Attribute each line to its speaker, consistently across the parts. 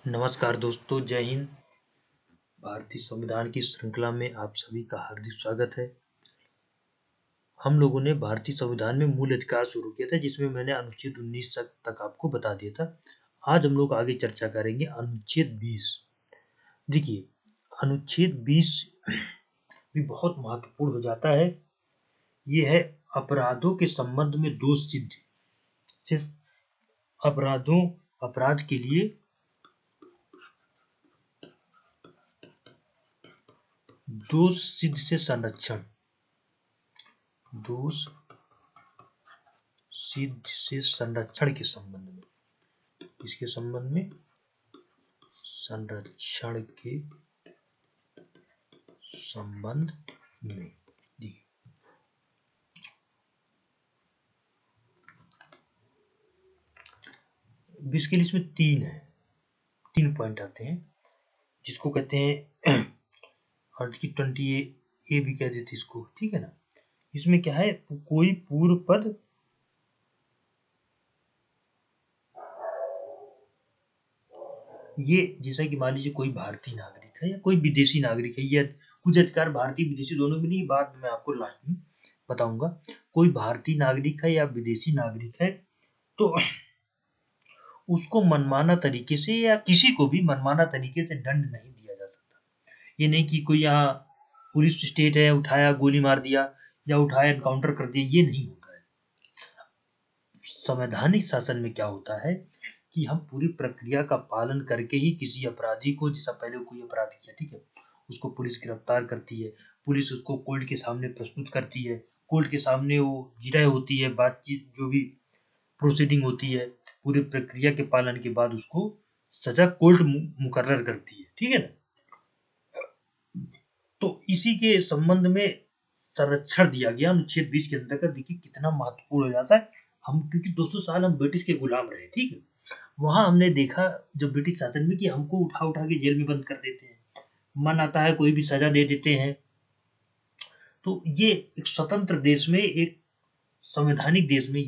Speaker 1: नमस्कार दोस्तों, जय हिंद। भारतीय संविधान की श्रृंखला में आप सभी का हार्दिक स्वागत है। हम लोगों ने भारतीय संविधान में मूल अधिकार शुरू किया था, जिसमें मैंने अनुच्छेद 19 तक आपको बता दिया था। आज हम लोग आगे चर्चा करेंगे अनुच्छेद 20। देखिए, अनुच्छेद 20 भी बहुत महत्वपूर्ण हो जाता है। ये है अपराधों के संबंध में दोष सिद्ध अपराध के लिए दोष सिद्ध से संरक्षण, दोष सिद्ध से संरक्षण के संबंध में, इसके संबंध में संरक्षण के संबंध में बेसिकली इसमें तीन पॉइंट आते हैं, जिसको कहते हैं आर्टिकल 20A भी कह देते इसको, ठीक है ना। इसमें क्या है, कोई पूर्व पद ये जैसा कि मान लीजिए कोई भारतीय नागरिक है या कोई विदेशी नागरिक है, या कुछ अधिकार भारतीय विदेशी दोनों में नहीं, बात मैं आपको लास्ट में बताऊंगा। कोई भारतीय नागरिक है या विदेशी नागरिक है तो उसको मनमाना तरीके से या किसी को भी मनमाना तरीके से दंड नहीं दिया जा सकता। ये नहीं कि कोई यहाँ पुलिस स्टेट है, उठाया गोली मार दिया या उठाया एनकाउंटर कर दिया, ये नहीं होता है। संवैधानिक शासन में क्या होता है कि हम पूरी प्रक्रिया का पालन करके ही किसी अपराधी को, जैसा पहले कोई अपराध किया, ठीक है, उसको पुलिस गिरफ्तार करती है, पुलिस उसको कोर्ट के सामने प्रस्तुत करती है, कोर्ट के सामने वो जिरह होती है, बातचीत जो भी प्रोसीडिंग होती है, पूरी प्रक्रिया के पालन के बाद उसको सजा कोर्ट मुकर्रर करती है, ठीक है ना। तो इसी के संबंध में संरक्षण दिया गया अनुच्छेद 20 के अंतर्गत। देखिए कितना महत्वपूर्ण हो जाता है। हम क्योंकि 200 साल हम ब्रिटिश के गुलाम रहे, ठीक है, वहां हमने देखा जब ब्रिटिश शासन में कि हमको उठा उठा के जेल में बंद कर देते हैं, मन आता है कोई भी सजा दे देते हैं। तो ये एक स्वतंत्र देश में, एक संवैधानिक देश में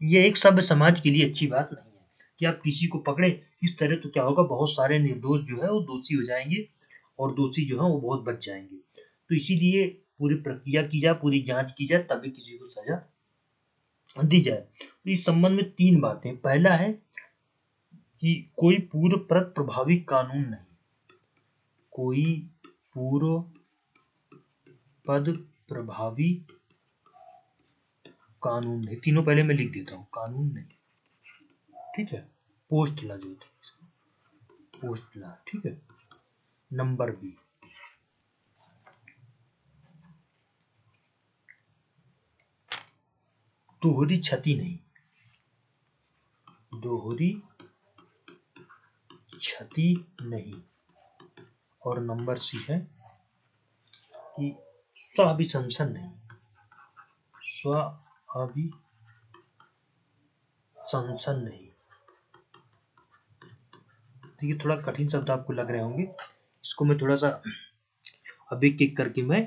Speaker 1: ये एक सभ्य समाज के लिए अच्छी बात नहीं है कि आप किसी को पकड़े इस तरह। तो क्या होगा, बहुत सारे निर्दोष जो है वो दोषी हो जाएंगे और दोषी जो है वो बहुत बच जाएंगे। तो इसीलिए पूरी प्रक्रिया की जाए, पूरी जांच की जाए, तभी किसी को सजा दी जाए। तो इस संबंध में 3 बातें। पहला है कि कोई पूर्व प्रभावी कानून नहीं, कोई पूर्व पद प्रभावी कानून नहीं। तीनों पहले मैं लिख देता हूं, कानून नहीं, ठीक है। पोस्ट लॉ जो होती है, पोस्ट लॉ, ठीक है। नंबर बी, दोहरी क्षति नहीं, दोहरी क्षति नहीं। और नंबर सी है कि स्वाभिशंसन नहीं, स्वाभिशंसन नहीं। देखिए थोड़ा कठिन शब्द आपको लग रहे होंगे, इसको मैं थोड़ा सा अब एक करके मैं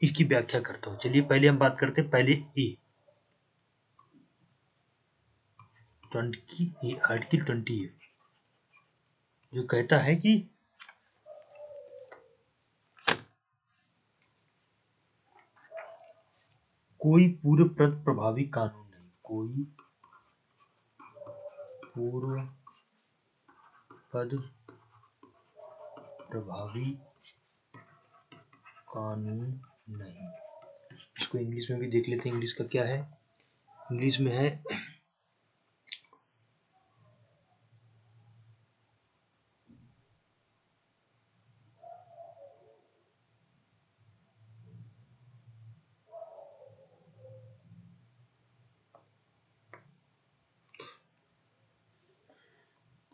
Speaker 1: इसकी व्याख्या करता हूं। चलिए पहले हम बात करते हैं, पहले ए, आर्टिकल 20 जो कहता है कि कोई पूर्व प्रभावी कानून नहीं, कोई पूर्व पद प्रभावी कानून नहीं। इसको इंग्लिश में भी देख लेते हैं, इंग्लिश का क्या है। इंग्लिश में है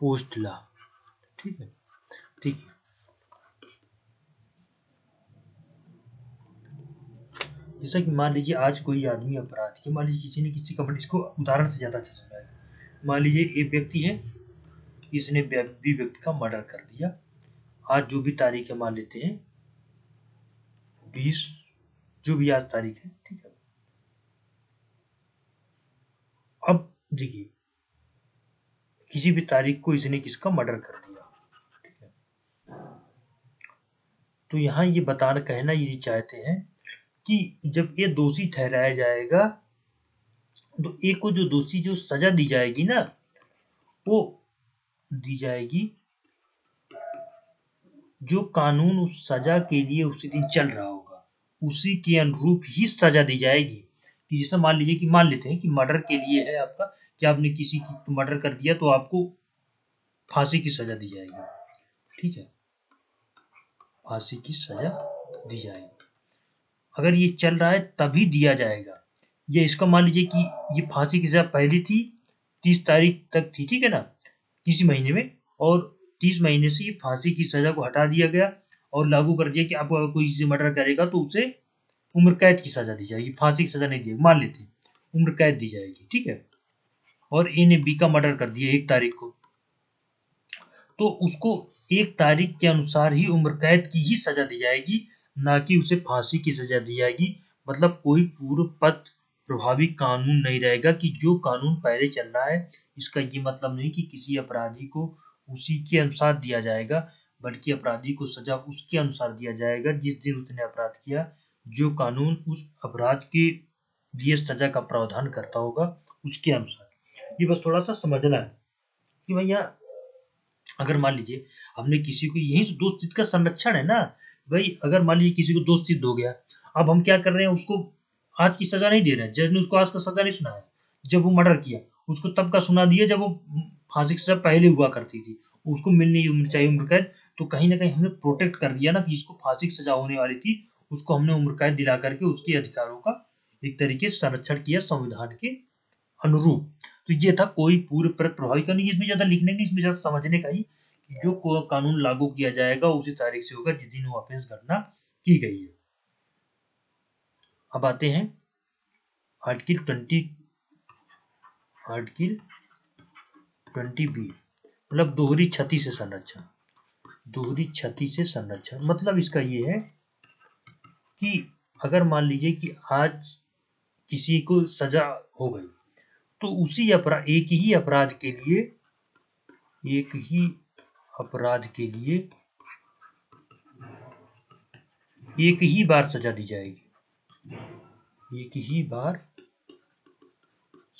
Speaker 1: पोस्ट लॉ, ठीक है, ठीक है। जैसा कि मान लीजिए आज कोई आदमी अपराध किया, मान लीजिए किसी ने किसी का, इसको उदाहरण से ज्यादा अच्छा समझाएगा। मान लीजिए एक व्यक्ति है, इसने बी व्यक्ति का मर्डर कर दिया। आज जो भी तारीख है, मान लेते हैं 20, जो भी आज तारीख है, ठीक है। अब देखिए, किसी भी तारीख को इसने किसका मर्डर कर दिया, ठीक है। तो यहाँ ये बताना कहना ये चाहते हैं कि जब ये दोषी ठहराया जाएगा तो एक को जो दोषी जो सजा दी जाएगी ना, वो दी जाएगी जो कानून उस सजा के लिए उसी दिन चल रहा होगा, उसी के अनुरूप ही सजा दी जाएगी। कि जैसे मान लीजिए कि मान लेते हैं कि मर्डर के लिए है आपका, कि आपने किसी की मर्डर कर दिया तो आपको फांसी की सजा दी जाएगी, ठीक है, फांसी की सजा दी जाएगी। अगर ये चल रहा है तभी दिया जाएगा। ये इसका मान लीजिए कि ये फांसी की सजा पहली थी 30 तारीख तक थी, ठीक है ना, किसी महीने में, और 30 महीने से ये फांसी की सजा को हटा दिया गया और लागू कर दिया कि आपको अगर कोई इसे मर्डर करेगा तो उसे उम्र कैद की सजा दी जाएगी, फांसी की सजा नहीं दी, मान लेते हैं उम्र कैद दी जाएगी, ठीक है। और ए ने बी का मर्डर कर दिया 1 तारीख को, तो उसको 1 तारीख के अनुसार ही उम्र कैद की ही सजा दी जाएगी, ना कि उसे फांसी की सजा दी जाएगी। मतलब कोई पूर्व पद प्रभावी कानून नहीं रहेगा कि जो कानून पहले चल रहा है, इसका ये मतलब नहीं कि किसी अपराधी को उसी के अनुसार दिया जाएगा, बल्कि अपराधी को सजा उसके अनुसार दिया जाएगा जिस दिन उसने अपराध किया, जो कानून उस अपराध के लिए सजा का प्रावधान करता होगा उसके अनुसार। ये बस थोड़ा सा समझना है कि भैया अगर मान लीजिए हमने किसी को, यही तो दोस्त हित का संरक्षण है ना भाई, अगर मान लीजिए किसी को दोस्त सिद्ध हो गया, अब हम क्या कर रहे हैं, उसको आज की सजा नहीं दे रहे हैं, जज ने उसको आज का सजा नहीं सुनाया, जब वो मर्डर किया उसको तब का सुना दिया जब वो फांसी की सजा पहले हुआ करती थी, उसको मिलनी चाहिए उम्र कैद। तो कहीं ना कहीं हमने प्रोटेक्ट कर दिया ना कि इसको फांसी की सजा होने वाली थी, उसको हमने उम्र कैद दिला करके उसके अधिकारों का एक तरीके से संरक्षण किया संविधान के अनुरूप। तो ये था कोई पूर्व प्रभावी का नहीं, इसमें ज्यादा लिखने की, इसमें ज्यादा समझने का ही, जो कानून लागू किया जाएगा उसी तारीख से होगा जिस दिन वो ऑफेंस घटना की गई है। अब आते हैं आर्टिकल 20 बी, मतलब दोहरी क्षति से संरक्षण। दोहरी क्षति से संरक्षण मतलब इसका ये है कि अगर मान लीजिए कि आज किसी को सजा हो गई, तो उसी अपराध एक ही अपराध के लिए एक ही बार सजा दी जाएगी, एक ही बार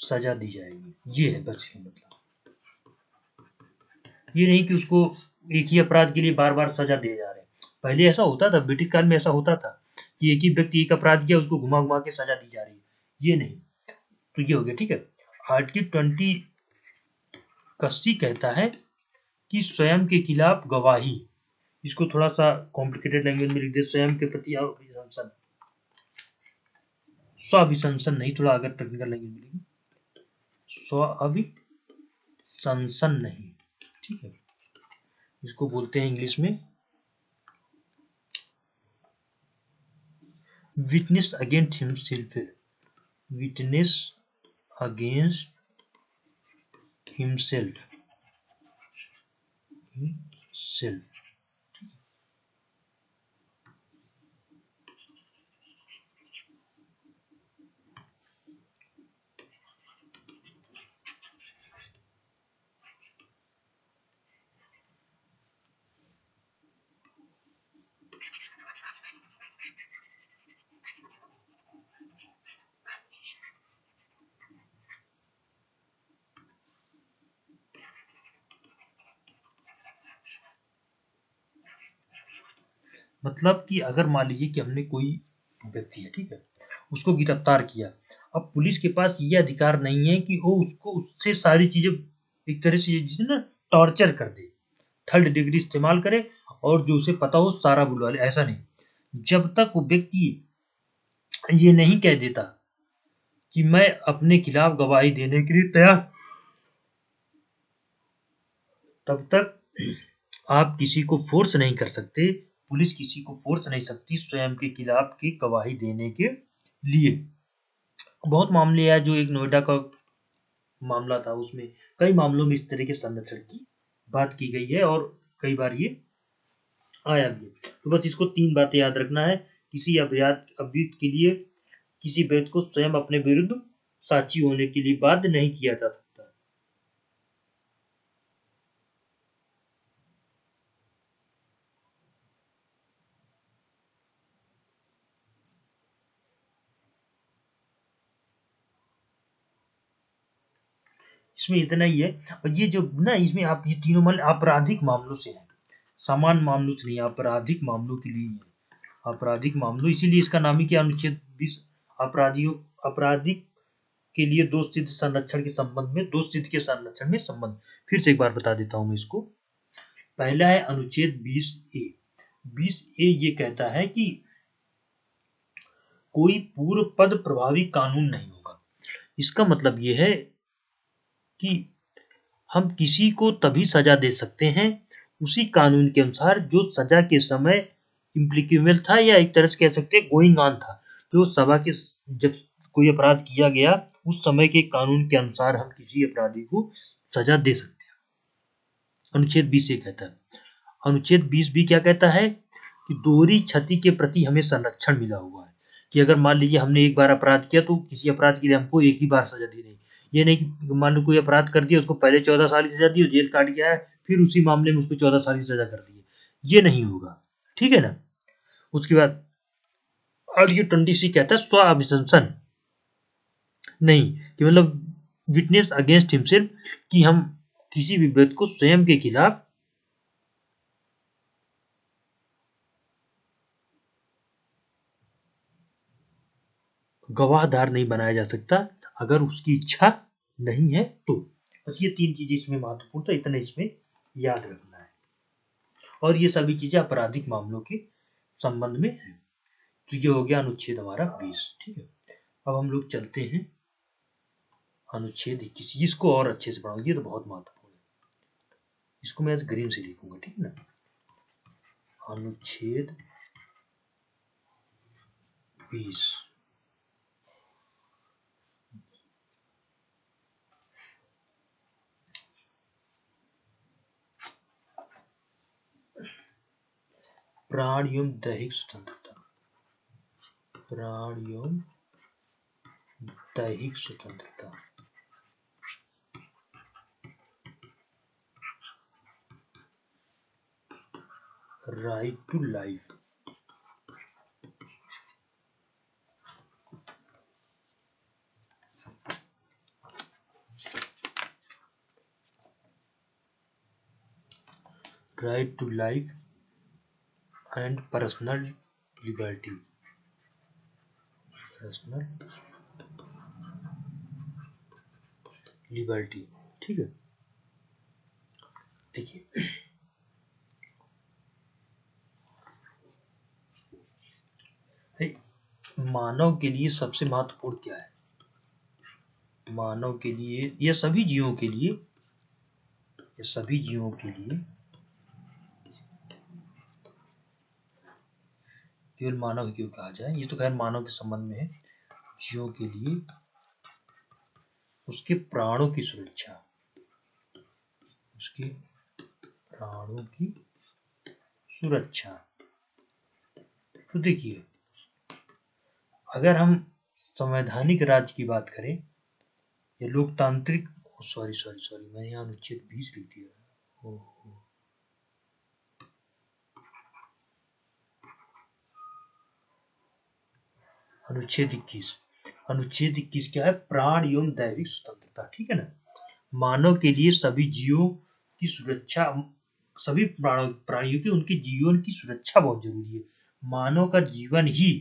Speaker 1: सजा दी जाएगी। ये है बस ये मतलब, ये नहीं कि उसको एक ही अपराध के लिए बार बार सजा दिए जा रहे हैं। पहले ऐसा होता था, ब्रिटिश काल में ऐसा होता था कि एक ही व्यक्ति एक अपराध किया उसको घुमा घुमा के सजा दी जा रही है, ये नहीं। तो ये हो गया, ठीक है। आर्टिकल 20 का सी कहता है कि स्वयं के खिलाफ गवाही, इसको थोड़ा सा कॉम्प्लिकेटेड लैंग्वेज में लिख दे, स्वयं के प्रति अभिशंसन, स्व अभिशंसन नहीं, थोड़ा अगर टेक्निकल लैंग्वेज में लिखें, स्व अभिशंसन नहीं, ठीक है, इसको बोलते हैं इंग्लिश में witness against himself, witness against himself, self. मतलब कि अगर मान लीजिए कि हमने कोई व्यक्ति है, ठीक है, उसको गिरफ्तार किया, अब पुलिस के पास ये अधिकार नहीं है कि वो उसको उससे सारी चीजें एक तरह से जिसे ना टॉर्चर कर दे, थर्ड डिग्री इस्तेमाल करे और जो उसे पता हो सारा बुलवा ले, ऐसा नहीं। जब तक वो व्यक्ति ये नहीं कह देता कि मैं अपने खिलाफ गवाही देने के लिए तैयार, तब तक आप किसी को फोर्स नहीं कर सकते, पुलिस किसी को फोर्स नहीं सकती स्वयं के खिलाफ की गवाही देने के लिए। बहुत मामले हैं, जो एक नोएडा का मामला था, उसमें कई मामलों में इस तरह के संरक्षण की बात की गई है और कई बार ये आया भी है। तो बस इसको 3 बातें याद रखना है, किसी अभियुक्त के लिए किसी व्यक्ति को स्वयं अपने विरुद्ध साक्षी होने के लिए बाध्य नहीं किया जा सकता। इसमें इतना ही है। और ये जो ना इसमें आप ये तीनों मामले आपराधिक मामलों से हैं, सामान्य मामलों से नहीं, आपराधिक मामलों के लिए है। आपराधिक मामलों, इसीलिए इसका नाम ही क्या, अनुच्छेद 20 अपराधियों आपराधिक के लिए दोष सिद्ध संरक्षण के संबंध में, दोष सिद्ध के संरक्षण में संबंध। फिर से एक बार बता देता हूं मैं इसको। पहला है अनुच्छेद 20A। 20A ये कहता है कि कोई पूर्व पद प्रभावी कानून नहीं होगा। इसका मतलब ये है कि हम किसी को तभी सजा दे सकते हैं उसी कानून के अनुसार जो सजा के समय इम्प्लीकेबल था, या एक तरह से कह सकते हैं गोइंग ऑन था। जो सभा के जब कोई अपराध किया गया उस समय के कानून के अनुसार हम किसी अपराधी को सजा दे सकते हैं, अनुच्छेद 20 ये कहता है। अनुच्छेद 20 भी क्या कहता है कि दोहरी क्षति के प्रति हमें संरक्षण मिला हुआ है, कि अगर मान लीजिए हमने एक बार अपराध किया तो किसी अपराध के लिए हमको एक ही बार सजा दी नहीं। ये नहीं कि मान लो कोई अपराध कर दिया, उसको पहले 14 साल की सजा दी, जेल काट गया है, फिर उसी मामले में उसको 14 साल की सजा कर दी है, ये नहीं होगा, ठीक है ना। उसके बाद आर्टिकल 20C कहता है स्व अभिशंसन नहीं, कि मतलब विटनेस अगेंस्ट हिमसेल्फ, कि हम किसी भी व्यक्ति को स्वयं के खिलाफ गवाहदार नहीं बनाया जा सकता अगर उसकी इच्छा नहीं है तो। बस ये तीन चीजें इसमें महत्वपूर्ण, तो इतना इसमें याद रखना है। और ये सभी चीजें आपराधिक मामलों के संबंध में है। तो ये हो गया अनुच्छेद हमारा 20, ठीक है। अब हम लोग चलते हैं अनुच्छेद 21। इसको और अच्छे से पढ़ाऊंगा, ये तो बहुत महत्वपूर्ण है। इसको मैं ग्रीन से लिखूंगा, ठीक है ना। अनुच्छेद 20 प्राण एवं दैहिक स्वतंत्रता। प्राण एवं दैहिक स्वतंत्रता। Right to life. Right to life and personal liberty. Personal liberty, ठीक है। देखिए मानव के लिए सबसे महत्वपूर्ण क्या है? मानव के लिए, ये सभी जीवों के लिए, ये सभी जीवों के लिए, केवल मानव क्यों कहा जाए, ये तो खैर मानव के संबंध में है। जीवों के लिए उसके प्राणों की सुरक्षा, उसके प्राणों की सुरक्षा। तो देखिए अगर हम संवैधानिक राज्य की बात करें या लोकतांत्रिक, सॉरी मैंने यहाँ अनुच्छेद 20 लिख दिया। ओहो, अनुच्छेद 21। अनुच्छेद 21 क्या है? प्राण एवं दैहिक स्वतंत्रता, ठीक है ना। मानव के लिए सभी जीवों की सुरक्षा, सभी प्राणियों की उनके जीवन की सुरक्षा बहुत जरूरी है। मानव का जीवन ही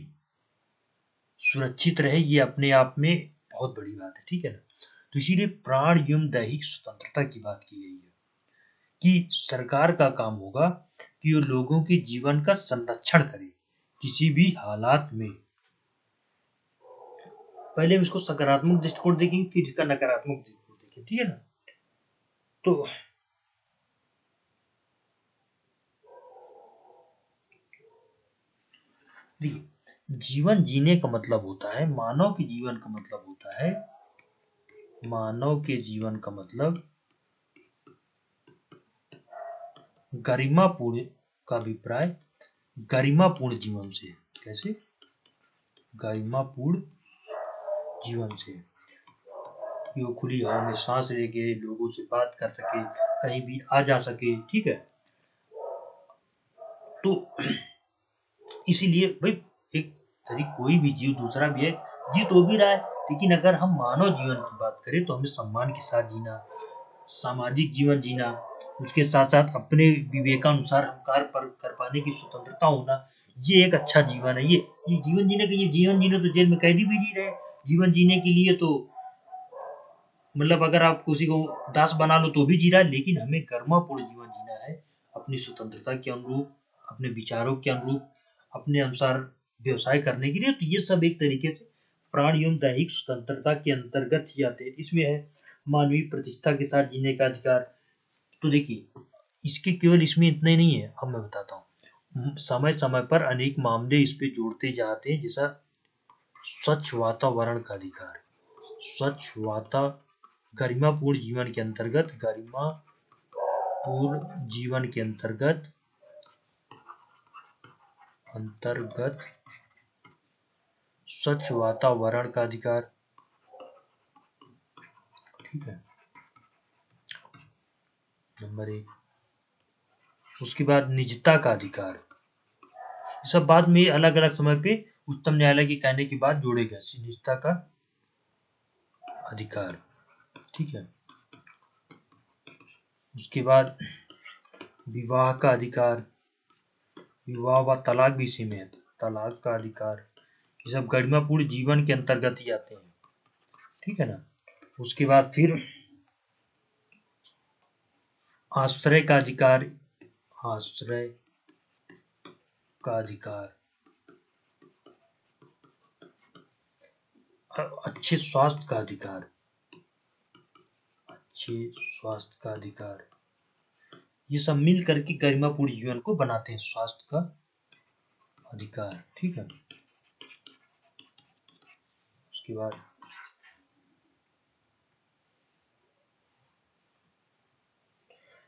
Speaker 1: सुरक्षित रहे, ये अपने आप में बहुत बड़ी बात है, ठीक है ना। तो इसीलिए प्राण एवं दैहिक स्वतंत्रता की बात की गई है कि सरकार का काम होगा कि वो लोगों के जीवन का संरक्षण करे किसी भी हालात में। पहले हम इसको सकारात्मक दृष्टिकोण देखेंगे, फिर इसका नकारात्मक दृष्टिकोण देखेंगे, ठीक है ना। तो जीवन जीने का मतलब होता है, मानव के जीवन का मतलब होता है, मानव के जीवन का मतलब गरिमापूर्ण का अभिप्राय गरिमापूर्ण जीवन से। कैसे? गरिमापूर्ण जीवन से। कि वो खुली हवा में सांस लेके लोगों से बात कर सके, कहीं भी आ जा सके, ठीक है। तो इसीलिए भाई एक तरीके कोई भी जीव दूसरा भी है, जी तो भी रहा है, लेकिन अगर हम मानव जीवन की बात करें तो हमें सम्मान के साथ जीना, सामाजिक जीवन जीना, उसके साथ साथ अपने विवेकानुसार हम कार्य पर कर पाने की स्वतंत्रता होना, ये एक अच्छा जीवन है। ये जीवन जीने के, ये जीवन जीने तो जेल में कैदी भी जी रहे हैं। जीवन जीने के लिए तो मतलब अगर आप किसी को दास बना लो तो भी जी रहा है, लेकिन हमें कर्मपूर्ण जीवन जीना है, अपनी स्वतंत्रता के अनुरूप, अपने विचारों के अनुरूप, अपने अनुसार व्यवसाय करने के लिए। तो ये सब एक तरीके से प्राण एवं दैहिक स्वतंत्रता के अंतर्गत ही आते हैं। इसमें है मानवीय प्रतिष्ठा के साथ जीने का अधिकार। तो देखिए इसके केवल इसमें इतना ही नहीं है, अब मैं बताता हूँ। समय समय पर अनेक मामले इस पे जोड़ते जाते हैं, जैसा स्वच्छ वातावरण का अधिकार, स्वच्छ गरिमापूर्ण जीवन के अंतर्गत, गरिमापूर्ण जीवन के अंतर्गत स्वच्छ वातावरण का अधिकार, ठीक है, नंबर 1। उसके बाद निजता का अधिकार, सब बाद में अलग अलग समय पे उच्चतम न्यायालय के कहने के बाद जोड़े गए, निजता का अधिकार, ठीक है। उसके बाद विवाह का अधिकार, विवाह व तलाक भी इसी में है, तलाक का अधिकार, ये सब गरिमापूर्ण जीवन के अंतर्गत ही आते हैं, ठीक है ना। उसके बाद फिर आश्रय का अधिकार, आश्रय का अधिकार, अच्छे स्वास्थ्य का अधिकार, अच्छे स्वास्थ्य का अधिकार, ये सब मिल करके गरिमापूर्ण जीवन को बनाते हैं, स्वास्थ्य का अधिकार, ठीक है। उसके बाद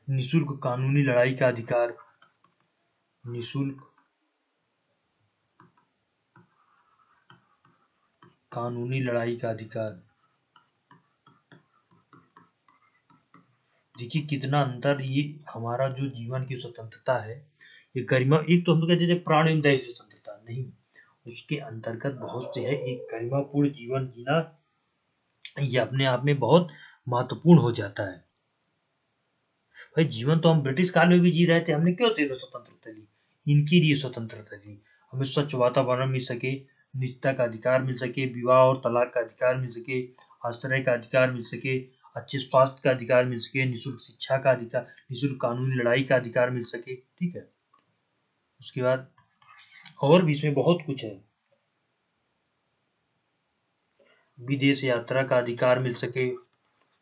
Speaker 1: निःशुल्क कानूनी लड़ाई का अधिकार, निःशुल्क कानूनी लड़ाई का अधिकार। देखिए कितना अंतर, ये हमारा जो जीवन की स्वतंत्रता है, ये गरिमा, एक तो हम तो कहते थे प्राण एवं दैहिक स्वतंत्रता, नहीं, उसके अंतर्गत बहुत से है। एक गरिमापूर्ण जीवन जीना ये अपने आप में बहुत महत्वपूर्ण हो जाता है। भाई जीवन तो हम ब्रिटिश काल में भी जी रहे थे, हमने क्यों स्वतंत्रता ली, इनके लिए स्वतंत्रता ली, हमें स्वच्छ वातावरण मिल सके, निजता का अधिकार मिल सके, विवाह और तलाक का अधिकार मिल सके, आश्रय का अधिकार मिल सके, अच्छे स्वास्थ्य का अधिकार मिल सके, निःशुल्क शिक्षा का अधिकार, निःशुल्क कानूनी लड़ाई का अधिकार मिल सके, ठीक है। उसके बाद और भी इसमें बहुत कुछ है, विदेश यात्रा का अधिकार मिल सके,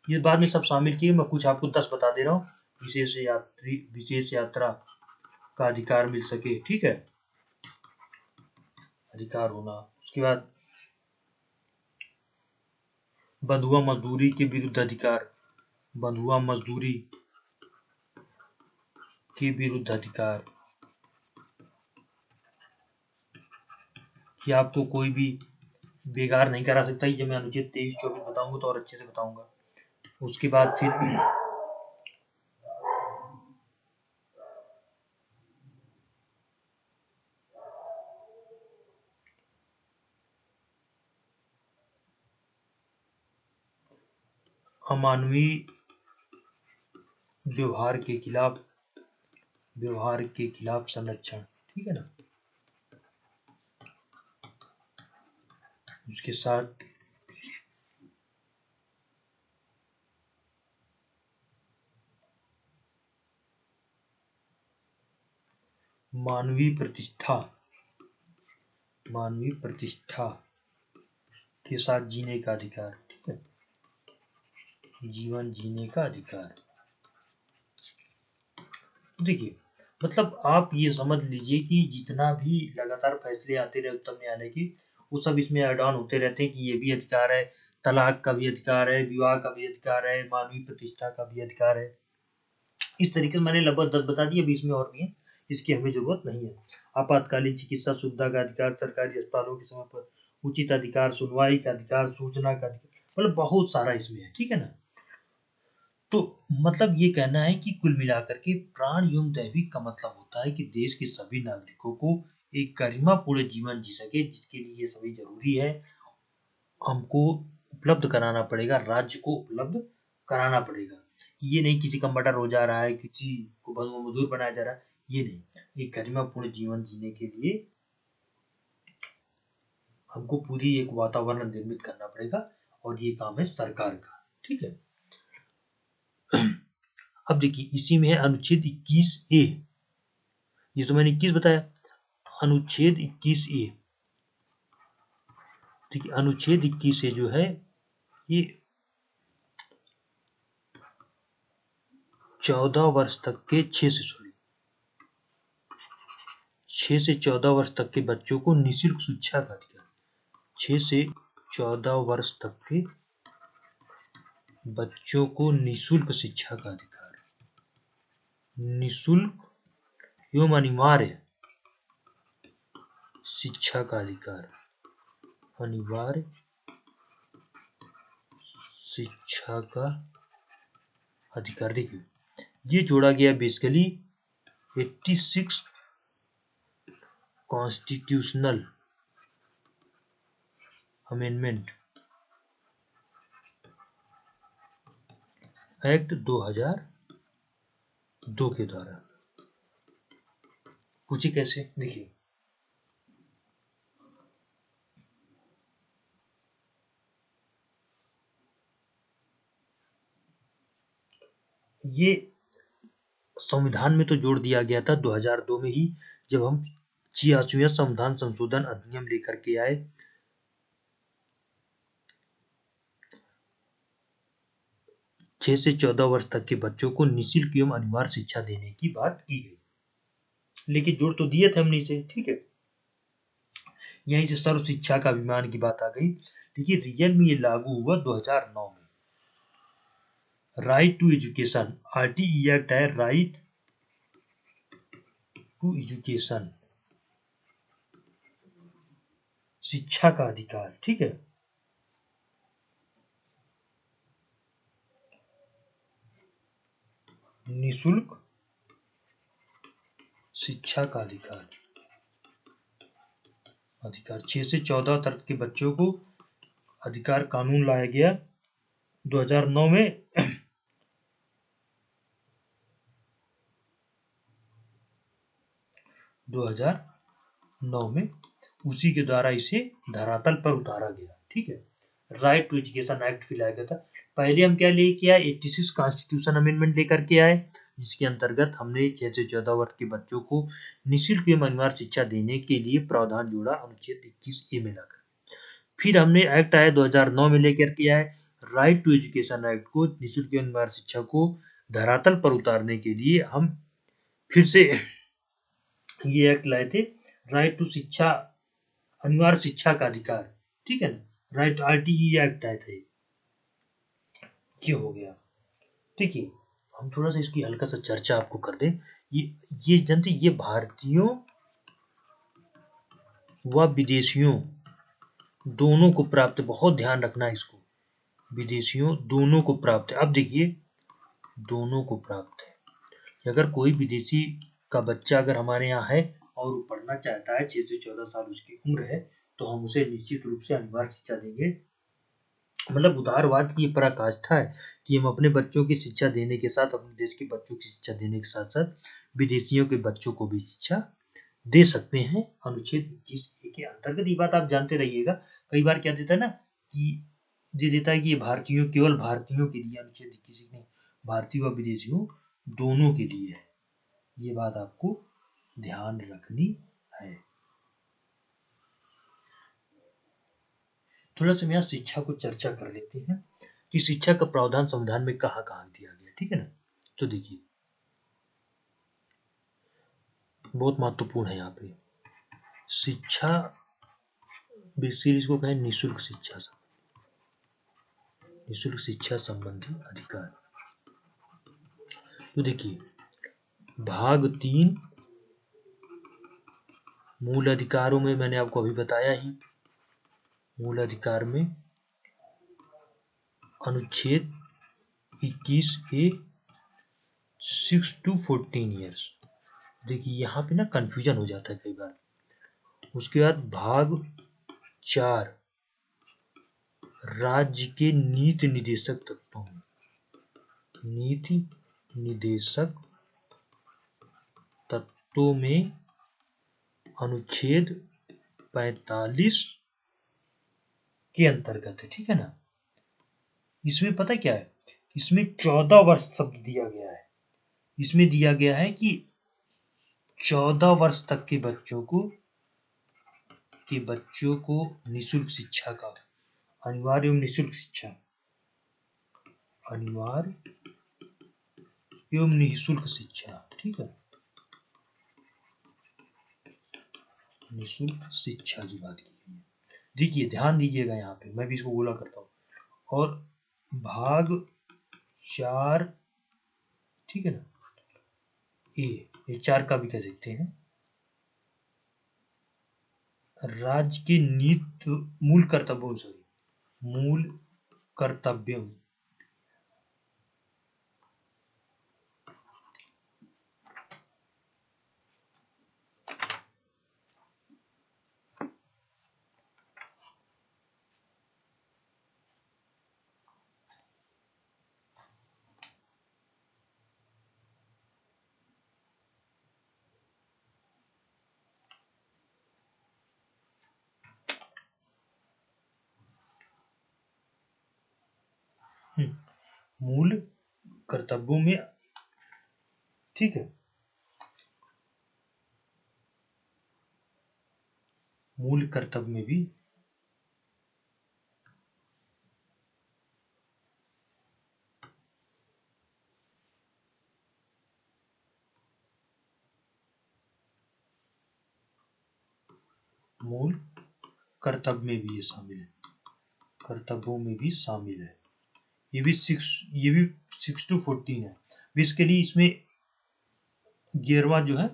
Speaker 1: ये बाद में सब शामिल किए, मैं कुछ आपको 10 बता दे रहा हूँ। विशेष यात्रा का अधिकार मिल सके, ठीक है, अधिकार होना। उसके बाद बंधुआ मजदूरी के विरुद्ध अधिकार, बंधुआ मजदूरी के विरुद्ध अधिकार, कि आपको कोई भी बेकार नहीं करा सकता, जब मैं अनुच्छेद 23-24 बताऊंगा तो और अच्छे से बताऊंगा। उसके बाद फिर अमानवीय व्यवहार के खिलाफ संरक्षण, ठीक है ना। उसके साथ मानवीय प्रतिष्ठा के साथ जीने का अधिकार, ठीक है, जीवन जीने का अधिकार। देखिए मतलब आप ये समझ लीजिए कि जितना भी लगातार फैसले आते रहे उच्चतम न्यायालय की, वो सब इसमें ऐड ऑन होते रहते हैं कि ये भी अधिकार है, तलाक का भी अधिकार है, विवाह का भी अधिकार है, मानवीय प्रतिष्ठा का भी अधिकार है। इस तरीके से मैंने लगभग 10 बता दिए, अभी इसमें और भी है, इसकी हमें जरूरत नहीं है। आपातकालीन चिकित्सा सुविधा का अधिकार, सरकारी अस्पतालों के समय पर उचित अधिकार, सुनवाई का अधिकार, सूचना का अधिकार, मतलब बहुत सारा इसमें है, ठीक है ना। तो मतलब ये कहना है कि कुल मिलाकर के प्राण एवं दैविक का मतलब होता है कि देश के सभी नागरिकों को एक गरिमापूर्ण जीवन जी सके, जिसके लिए ये सभी जरूरी है। हमको उपलब्ध कराना पड़ेगा, राज्य को उपलब्ध कराना पड़ेगा। ये नहीं किसी का मर्डर हो जा रहा है, किसी को मजदूर बनाया जा रहा है, ये नहीं। एक गरिमापूर्ण जीवन जीने के लिए हमको पूरी एक वातावरण निर्मित करना पड़ेगा, और ये काम है सरकार का, ठीक है। अब देखिए इसी में है अनुच्छेद 21A, ये तो मैंने 21 बताया। अनुच्छेद 21A, देखिए अनुच्छेद 21A जो है ये 14 वर्ष तक के 6 से 14 वर्ष तक के बच्चों को निःशुल्क शिक्षा का अधिकार। 6 से 14 वर्ष तक के बच्चों को निःशुल्क शिक्षा का अधिकार, निःशुल्क एवं अनिवार्य शिक्षा का अधिकार, अनिवार्य शिक्षा का अधिकार। देखिए ये जोड़ा गया बेसिकली 86 कॉन्स्टिट्यूशनल अमेंडमेंट एक्ट 2002 के द्वारा। पूछिए कैसे, देखिए ये संविधान में तो जोड़ दिया गया था 2002 में ही, जब हम 86वां संविधान संशोधन अधिनियम लेकर के आए। छह से 14 वर्ष तक के बच्चों को निःशुल्क एवं अनिवार्य शिक्षा देने की बात की गई, लेकिन जोड़ तो दिए थे हमने इसे, ठीक है। यहीं से सर्व शिक्षा का अभिमान की बात आ गई। देखिए रियल में ये लागू हुआ 2009 में। Right to education, RTE act है, राइट टू एजुकेशन, शिक्षा का अधिकार, ठीक है। निःशुल्क शिक्षा का अधिकार, 6 से 14 तक के बच्चों को अधिकार कानून लाया गया 2009 में। 2009 में उसी के द्वारा इसे धरातल पर उतारा गया, ठीक है। राइट टू एजुकेशन एक्ट भी लाया गया था। पहले हम क्या लेके आए, 86 कॉन्स्टिट्यूशन अमेंडमेंट लेकर के आए, जिसके अंतर्गत हमने 6 से 14 वर्ष के बच्चों को निःशुल्क एवं अनिवार्य शिक्षा देने के लिए प्रावधान जोड़ा अनुच्छेद 21A में लाकर। फिर हमने एक्ट आया 2009 में लेकर के आए, राइट टू एजुकेशन एक्ट को, निःशुल्क एवं अनिवार्य शिक्षा को धरातल पर उतारने के लिए हम फिर से ये एक्ट लाए थे, राइट टू शिक्षा, अनिवार्य शिक्षा का अधिकार, ठीक है ना, राइट आरटीई एक्ट आए थे। ये हो गया। देखिए हम थोड़ा सा इसकी हल्का सा चर्चा आपको कर दें। ये जानते, ये भारतीयों व विदेशियों दोनों को प्राप्त है, बहुत ध्यान रखना है इसको, विदेशियों दोनों को प्राप्त है। अब देखिए दोनों को प्राप्त है। अगर कोई विदेशी का बच्चा अगर हमारे यहाँ है और वो पढ़ना चाहता है, 6 से 14 साल उसकी उम्र है, तो हम उसे निश्चित रूप से अनिवार्य शिक्षा देंगे। मतलब उदारवाद की पराकाष्ठा है कि हम अपने बच्चों की शिक्षा देने के साथ, अपने देश के बच्चों की शिक्षा देने के साथ साथ विदेशियों के बच्चों को भी शिक्षा दे सकते हैं अनुच्छेद 21A के अंतर्गत। ये बात आप जानते रहिएगा। कई बार क्या देता है ना कि दे देता है कि ये भारतीयों, केवल भारतीयों के लिए अनुच्छेद 21 नहीं, भारतीय व विदेशियों दोनों के लिए है। ये बात आपको ध्यान रखनी है। थोड़ा सा यहाँ शिक्षा को चर्चा कर लेते हैं कि शिक्षा का प्रावधान संविधान में कहाँ कहाँ दिया गया, ठीक है ना। तो देखिए बहुत महत्वपूर्ण है यहाँ पे शिक्षा, इसको कहें निःशुल्क शिक्षा, निःशुल्क शिक्षा संबंधी अधिकार। तो देखिए भाग 3 मूल अधिकारों में मैंने आपको अभी बताया ही, मूल अधिकार में अनुच्छेद 21A 6 to 14 ईयर्स। देखिए यहाँ पे ना कंफ्यूजन हो जाता है कई बार। उसके बाद भाग 4 राज्य के नीति निदेशक तत्वों में, नीति निदेशक तत्वों में अनुच्छेद 45 के अंतर्गत है, ठीक है ना। इसमें पता क्या है, इसमें 14 वर्ष शब्द दिया गया है। इसमें दिया गया है कि 14 वर्ष तक के बच्चों को निःशुल्क शिक्षा का, अनिवार्य एवं निःशुल्क शिक्षा, अनिवार्य एवं निःशुल्क शिक्षा, ठीक है, निःशुल्क शिक्षा की बात की गई है। देखिए ध्यान दीजिएगा यहाँ पे, मैं भी इसको गोला करता हूँ। और भाग 4, ठीक है ना, ये 4 का भी कह सकते हैं, राज्य के मूल कर्तव्यों मूल कर्तव्यों में, ठीक है, मूल कर्तव्य में भी मूल कर्तव्य में भी ये शामिल है, कर्तव्यों में भी शामिल है। ये भी 6 to 14 है। इसके लिए इसमें 11वां जो है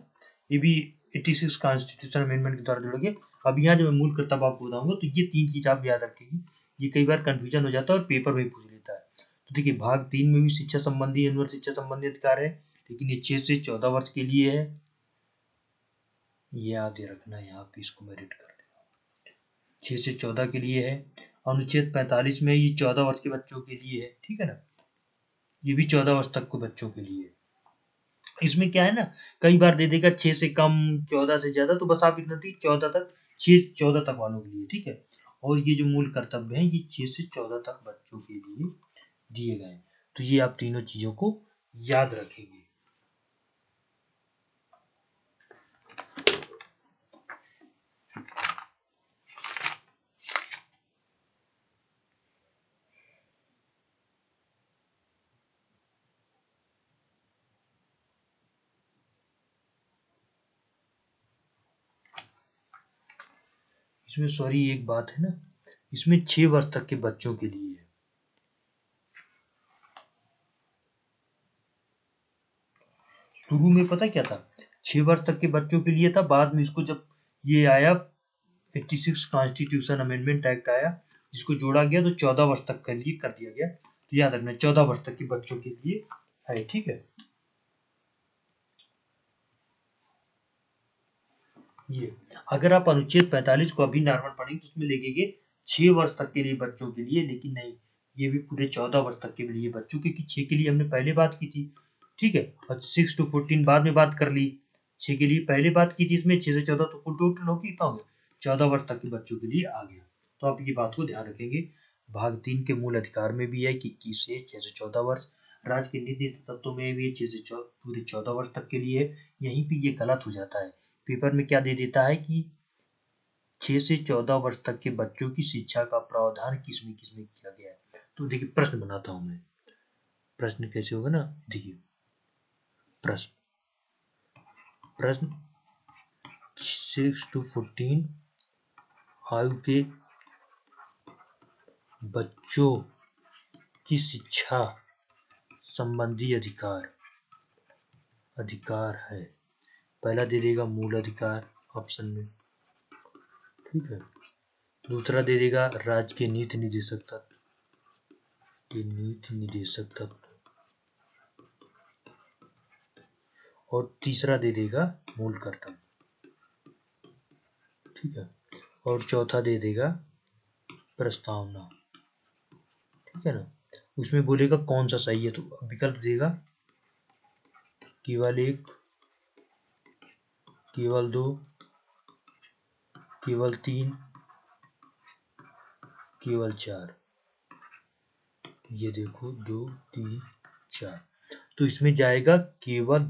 Speaker 1: ये भी 86 कॉन्स्टिट्यूशन अमेंडमेंट के द्वारा जोड़ा गया। अब यहाँ जो मैं मूल कर्तव्य आपको बताऊंगा तो ये 3 चीज आप याद रखेंगे, ये कई बार कंफ्यूजन हो जाता है और पेपर में पूछ लेता है। तो देखिए भाग 3 में भी शिक्षा संबंधी, अनिवार्य शिक्षा संबंधी अधिकार है, लेकिन ये 6 से 14 वर्ष के लिए है, याद रखना। यहाँ पे इसको मैं रेड कर देता हूँ, 6 से 14 के लिए है। अनुच्छेद 45 में ये 14 वर्ष के बच्चों के लिए है, ठीक है ना, ये भी 14 वर्ष तक के बच्चों के लिए है। इसमें क्या है ना, कई बार दे देगा 6 से कम, 14 से ज्यादा, तो बस आप इतना 14 तक, 6-14 तक वालों के लिए, ठीक है। और ये जो मूल कर्तव्य है ये 6 से 14 तक बच्चों के लिए दिए गए। तो ये आप तीनों चीजों को याद रखेंगे। इसमें सॉरी एक बात है ना, इसमें 6 वर्ष तक के बच्चों के लिए है। शुरू में पता क्या था, 6 वर्ष तक के बच्चों के लिए था, बाद में इसको जब ये आया 86 कॉन्स्टिट्यूशन अमेंडमेंट एक्ट आया, जिसको जोड़ा गया तो 14 वर्ष तक के लिए कर दिया गया। तो याद रखना 14 वर्ष तक के बच्चों के लिए है, ठीक है। ये अगर आप अनुच्छेद 45 को अभी नॉर्मल पढ़ेंगे तो उसमें लिखेंगे 6 वर्ष तक के लिए बच्चों के लिए, लेकिन नहीं, ये भी पूरे 14 वर्ष तक के लिए बच्चों, क्योंकि 6 के लिए हमने पहले बात की थी, ठीक है, और 6 to 14 बाद में बात कर ली। 6 के लिए पहले बात की थी, इसमें 6 से 14 तो कुल टोटल हो कितना हो गया, 14 वर्ष तक के बच्चों के लिए आ गया। तो आप ये बात को ध्यान रखेंगे। भाग 3 के मूल अधिकार में भी है कि 21 से 6 से 14 वर्ष, राज्य के नीति तत्वों में भी 6 से पूरे 14 वर्ष तक के लिए। यहीं पे ये गलत हो जाता है, पेपर में क्या दे देता है कि 6 से 14 वर्ष तक के बच्चों की शिक्षा का प्रावधान किसमें किया गया है। तो देखिए प्रश्न बनाता हूं मैं, प्रश्न कैसे होगा ना, देखिए प्रश्न 6 to 14 आयु के बच्चों की शिक्षा संबंधी अधिकार है। पहला दे देगा मूल अधिकार ऑप्शन में, ठीक है। दूसरा दे देगा राज्य के नीति निदेशक तत्व, ये नीति निदेशक तत्व, और तीसरा दे देगा मूल कर्तव्य, ठीक है, और चौथा दे देगा प्रस्तावना, ठीक है ना। उसमें बोलेगा कौन सा सही है, तो विकल्प देगा केवल 1, केवल 2, केवल 3, केवल 4। ये देखो 2, 3, 4, तो इसमें जाएगा केवल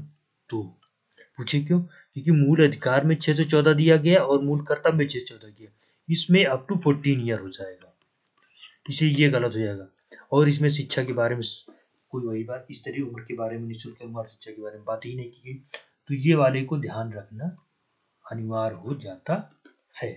Speaker 1: 2। पूछे क्यों? क्योंकि मूल अधिकार में 6 से 14 दिया गया और मूल कर्तव्य में 6 से 14 किया, इसमें अप टू 14 ईयर हो जाएगा, इसलिए ये गलत हो जाएगा। और इसमें शिक्षा के बारे में कोई वही बात, स्तरीय उम्र के बारे में, निःशुल्क अनुवाद शिक्षा के बारे में बात ही नहीं की गई, तो ये वाले को ध्यान रखना अनिवार्य हो जाता है।